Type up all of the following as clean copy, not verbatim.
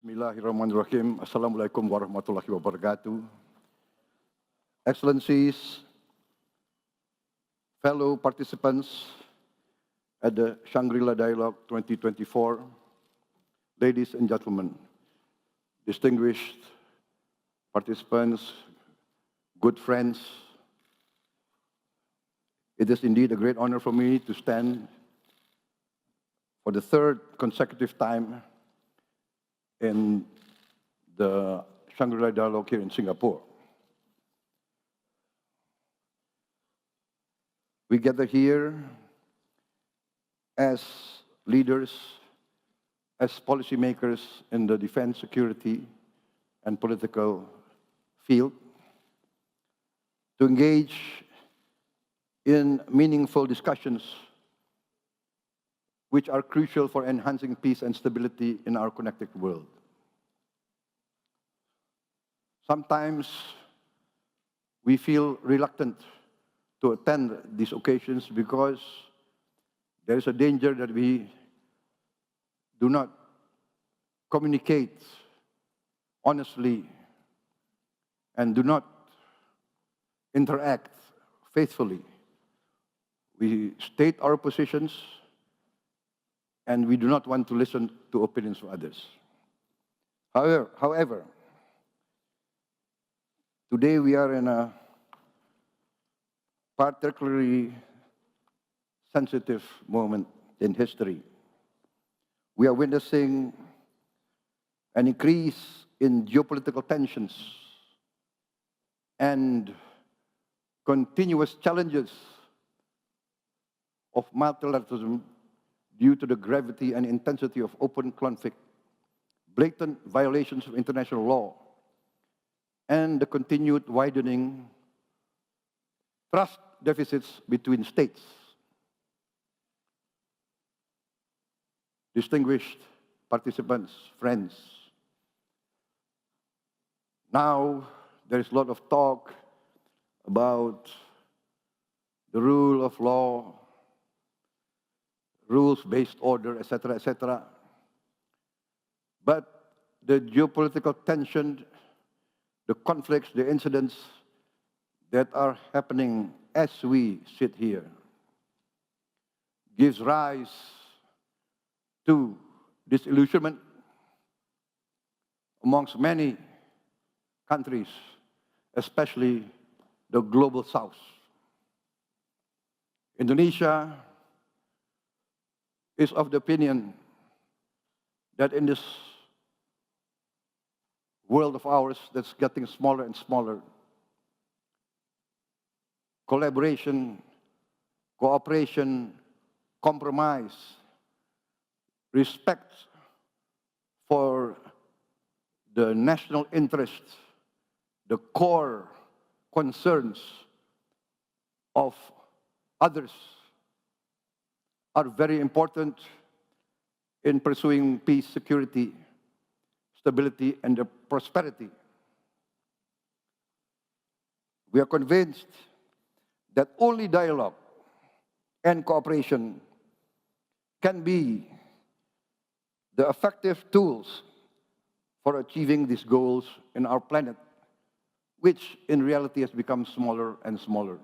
Bismillahirrahmanirrahim. Assalamualaikum warahmatullahi wabarakatuh. Excellencies, fellow participants at the Shangri-La Dialogue 2024, ladies and gentlemen, distinguished participants, good friends, it is indeed a great honor for me to stand for the third consecutive time in the Shangri-La Dialogue here in Singapore. We gather here as leaders, as policymakers in the defense, security, and political field to engage in meaningful discussions which are crucial for enhancing peace and stability in our connected world. Sometimes we feel reluctant to attend these occasions because there is a danger that we do not communicate honestly and do not interact faithfully. We state our positions and we do not want to listen to opinions of others. However, today we are in a particularly sensitive moment in history. We are witnessing an increase in geopolitical tensions and continuous challenges of multilateralism due to the gravity and intensity of open conflict, blatant violations of international law, and the continued widening trust deficits between states. Distinguished participants, friends, now there is a lot of talk about the rule of law, rules-based order, etc., etc. But the geopolitical tension, the conflicts, the incidents that are happening as we sit here gives rise to disillusionment amongst many countries, especially the global south. Indonesia is of the opinion that in this world of ours that's getting smaller and smaller, collaboration, cooperation, compromise, respect for the national interests, the core concerns of others are very important in pursuing peace, security, stability, and prosperity. We are convinced that only dialogue and cooperation can be the effective tools for achieving these goals in our planet, which in reality has become smaller and smaller.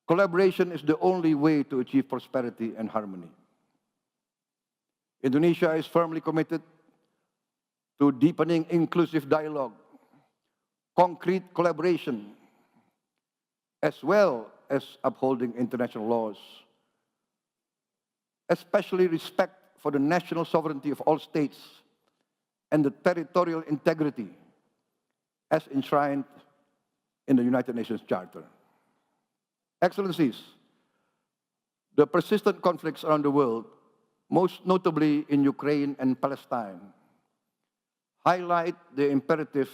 Collaboration is the only way to achieve prosperity and harmony. Indonesia is firmly committed to deepening inclusive dialogue, concrete collaboration, as well as upholding international laws, especially respect for the national sovereignty of all states and the territorial integrity as enshrined in the United Nations Charter. Excellencies, the persistent conflicts around the world, most notably in Ukraine and Palestine, highlight the imperative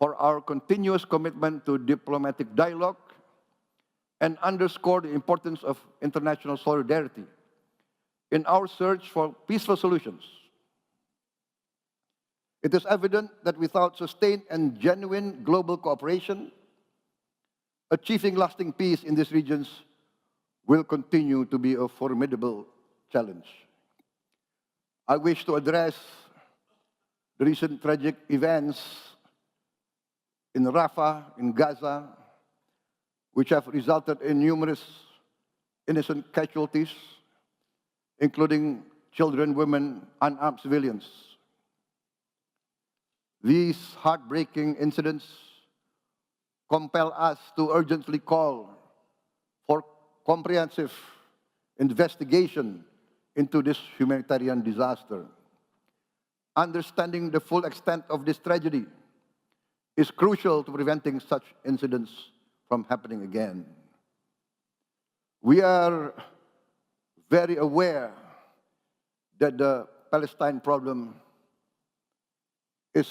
for our continuous commitment to diplomatic dialogue and underscore the importance of international solidarity in our search for peaceful solutions. It is evident that without sustained and genuine global cooperation, achieving lasting peace in these regions will continue to be a formidable challenge. I wish to address the recent tragic events in Rafah, in Gaza, which have resulted in numerous innocent casualties, including children, women, unarmed civilians. These heartbreaking incidents compel us to urgently call for comprehensive investigation into this humanitarian disaster. Understanding the full extent of this tragedy is crucial to preventing such incidents from happening again. We are very aware that the Palestine problem is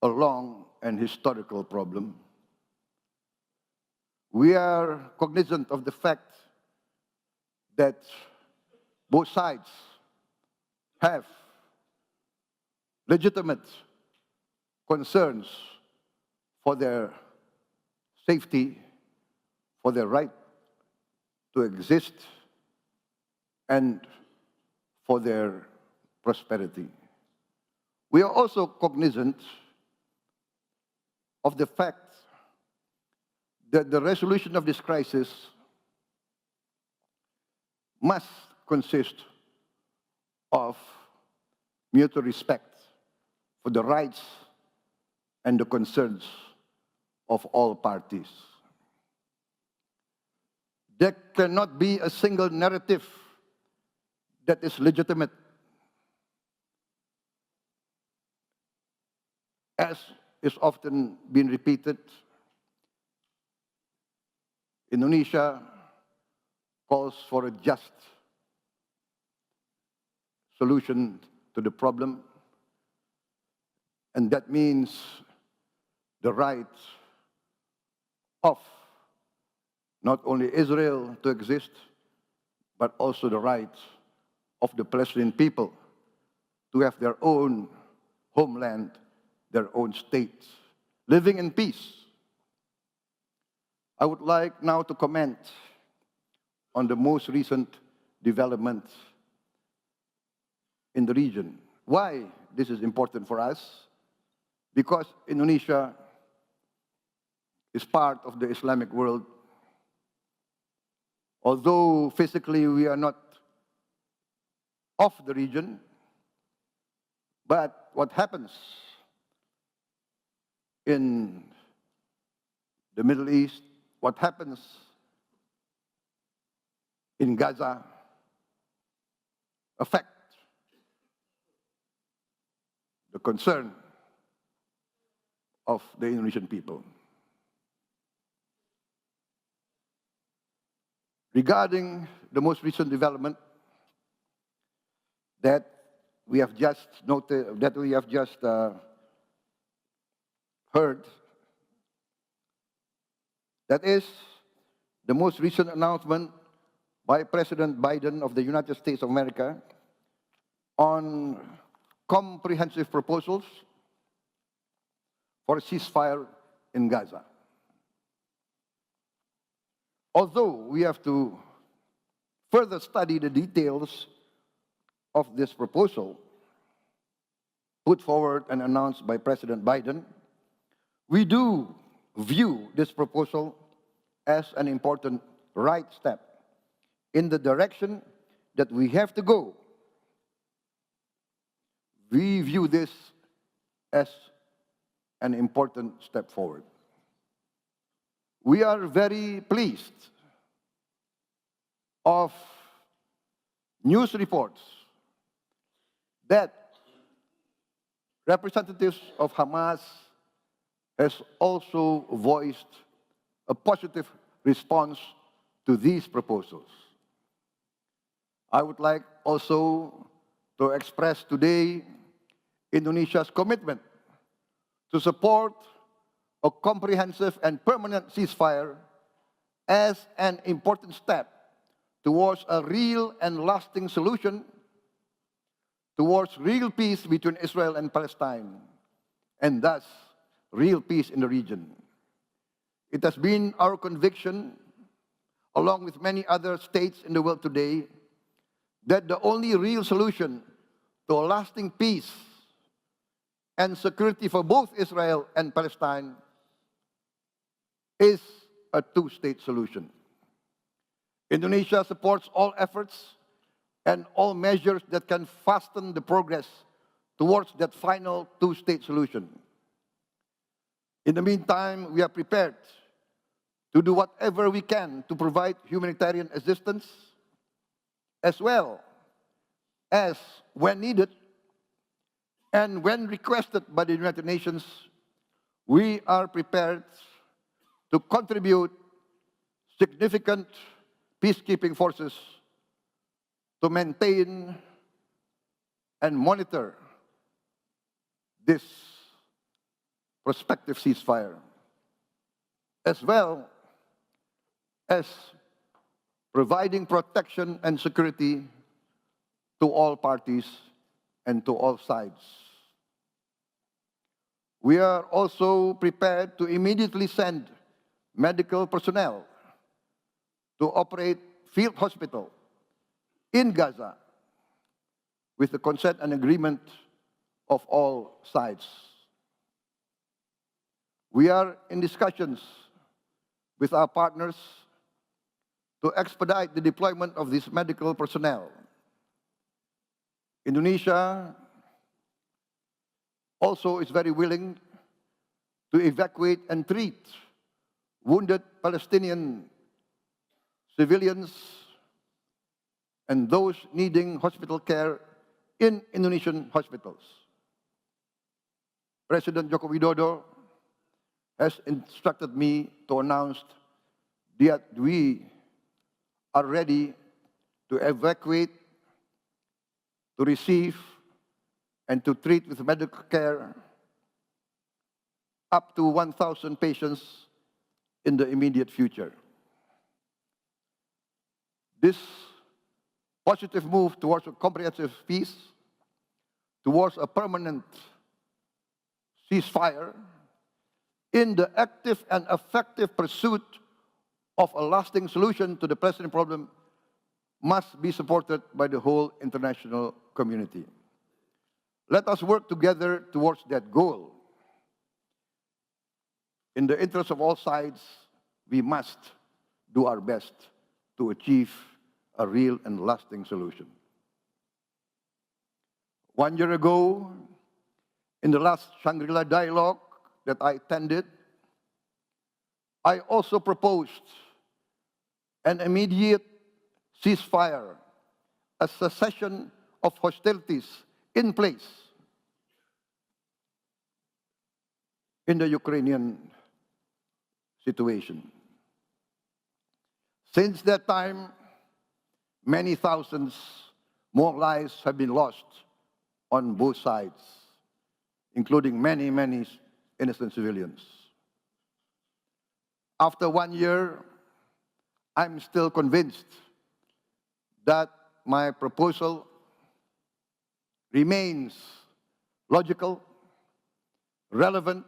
a long and historical problem. We are cognizant of the fact that both sides have legitimate concerns for their safety, for their right to exist, and for their prosperity. We are also cognizant of the fact that the resolution of this crisis must consist of mutual respect for the rights and the concerns of all parties. There cannot be a single narrative that is legitimate, as is often been repeated. Indonesia calls for a just solution to the problem, and that means the right of not only Israel to exist, but also the right of the Palestinian people to have their own homeland, their own state, living in peace. I would like now to comment on the most recent developments in the region. Why this is important for us? Because Indonesia is part of the Islamic world. Although physically we are not of the region, but what happens in the Middle East, what happens in Gaza, affect the concern of the Indonesian people. Regarding the most recent development that we have just noted, that we have just heard, that is the most recent announcement by President Biden of the United States of America on comprehensive proposals for a ceasefire in Gaza. Although we have to further study the details of this proposal put forward and announced by President Biden, we do view this proposal as an important right step in the direction that we have to go. We view this as an important step forward. We are very pleased of news reports that representatives of Hamas has also voiced a positive response to these proposals. I would like also to express today Indonesia's commitment to support a comprehensive and permanent ceasefire as an important step towards a real and lasting solution, towards real peace between Israel and Palestine, and thus real peace in the region. It has been our conviction, along with many other states in the world today, that the only real solution to a lasting peace and security for both Israel and Palestine is a two-state solution. Indonesia supports all efforts and all measures that can fasten the progress towards that final two-state solution. In the meantime, we are prepared to do whatever we can to provide humanitarian assistance, as well as, when needed and when requested by the United Nations, we are prepared to contribute significant peacekeeping forces to maintain and monitor this prospective ceasefire, as well as providing protection and security to all parties and to all sides. We are also prepared to immediately send medical personnel to operate field hospital in Gaza with the consent and agreement of all sides. We are in discussions with our partners to expedite the deployment of this medical personnel. Indonesia also is very willing to evacuate and treat wounded Palestinian civilians and those needing hospital care in Indonesian hospitals. President Joko Widodo has instructed me to announce that we are ready to evacuate, to receive, and to treat with medical care up to 1,000 patients in the immediate future. This positive move towards a comprehensive peace, towards a permanent ceasefire, in the active and effective pursuit of a lasting solution to the Palestinian problem, must be supported by the whole international community. Let us work together towards that goal. In the interest of all sides, we must do our best to achieve a real and lasting solution. 1 year ago, in the last Shangri-La Dialogue that I attended, I also proposed an immediate ceasefire, a cessation of hostilities in place in the Ukrainian situation. Since that time, many thousands more lives have been lost on both sides, including many, many innocent civilians. After 1 year, I'm still convinced that my proposal remains logical, relevant,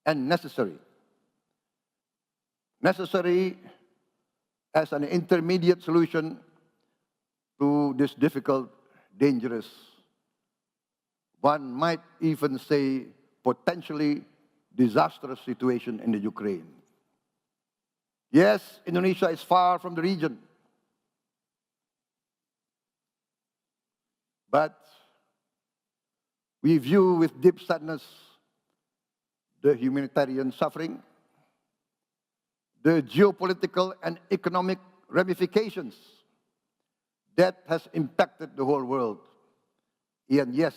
and necessary. Necessary as an intermediate solution to this difficult, dangerous, one might even say potentially disastrous situation in the Ukraine. Yes, Indonesia is far from the region, but we view with deep sadness the humanitarian suffering, the geopolitical and economic ramifications that has impacted the whole world, and yes,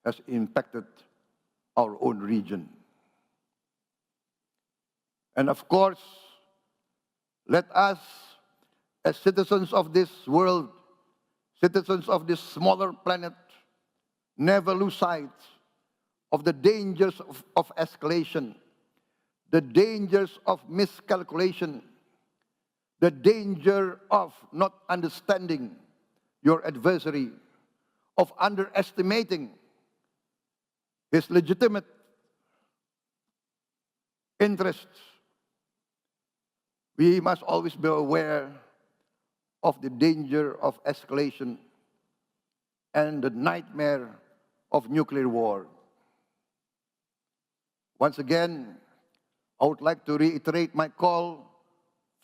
has impacted our own region. And of course, let us, as citizens of this world, citizens of this smaller planet, never lose sight of the dangers of escalation, the dangers of miscalculation, the danger of not understanding your adversary, of underestimating his legitimate interests. We must always be aware of the danger of escalation and the nightmare of nuclear war. Once again, I would like to reiterate my call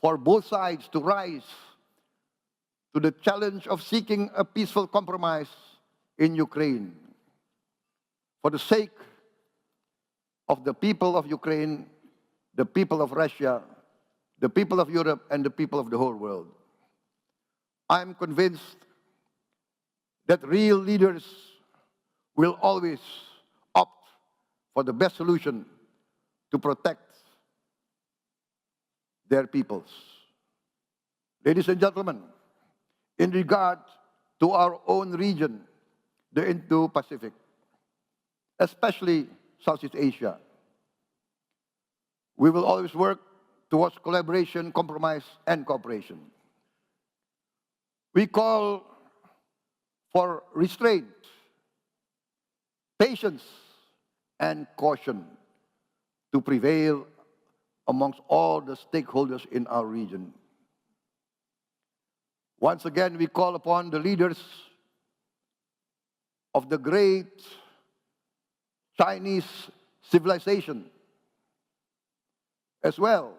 for both sides to rise to the challenge of seeking a peaceful compromise in Ukraine. For the sake of the people of Ukraine, the people of Russia, the people of Europe, and the people of the whole world. I'm convinced that real leaders will always opt for the best solution to protect their peoples. Ladies and gentlemen, in regard to our own region, the Indo-Pacific, especially Southeast Asia, we will always work towards collaboration, compromise, and cooperation. We call for restraint, patience, and caution to prevail amongst all the stakeholders in our region. Once again, we call upon the leaders of the great Chinese civilization, as well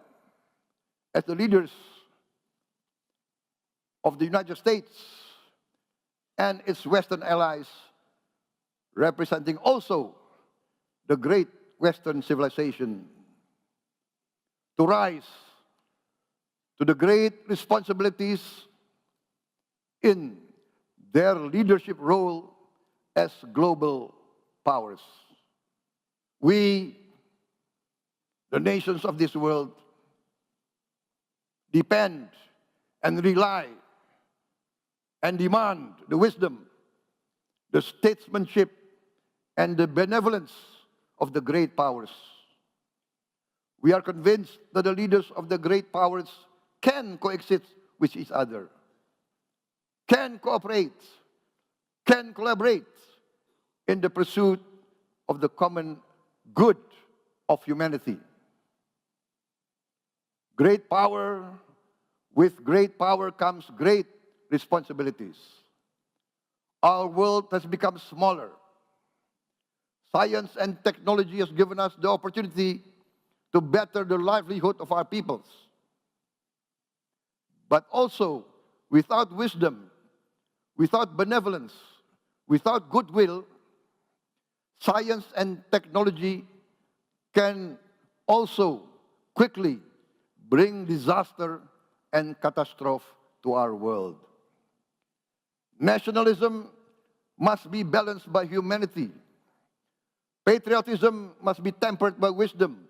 as the leaders of the United States and its Western allies, representing also the great Western civilization, to rise to the great responsibilities in their leadership role as global powers. We, the nations of this world, depend and rely and demand the wisdom, the statesmanship, and the benevolence of the great powers. We are convinced that the leaders of the great powers can coexist with each other, can cooperate, can collaborate in the pursuit of the common good of humanity. Great power, with great power comes great responsibilities. Our world has become smaller. Science and technology has given us the opportunity to better the livelihood of our peoples. But also, without wisdom, without benevolence, without goodwill, science and technology can also quickly bring disaster and catastrophe to our world. Nationalism must be balanced by humanity. Patriotism must be tempered by wisdom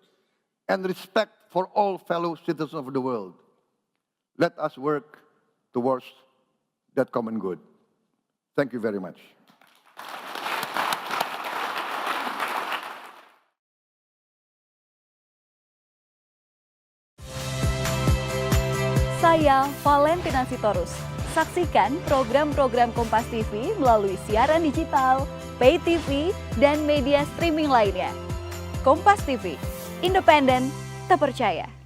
and respect for all fellow citizens of the world. Let us work towards that common good. Thank you very much. Saya Valentina Sitorus. Saksikan program-program Kompas TV melalui siaran digital, pay TV, dan media streaming lainnya. Kompas TV, independen, terpercaya.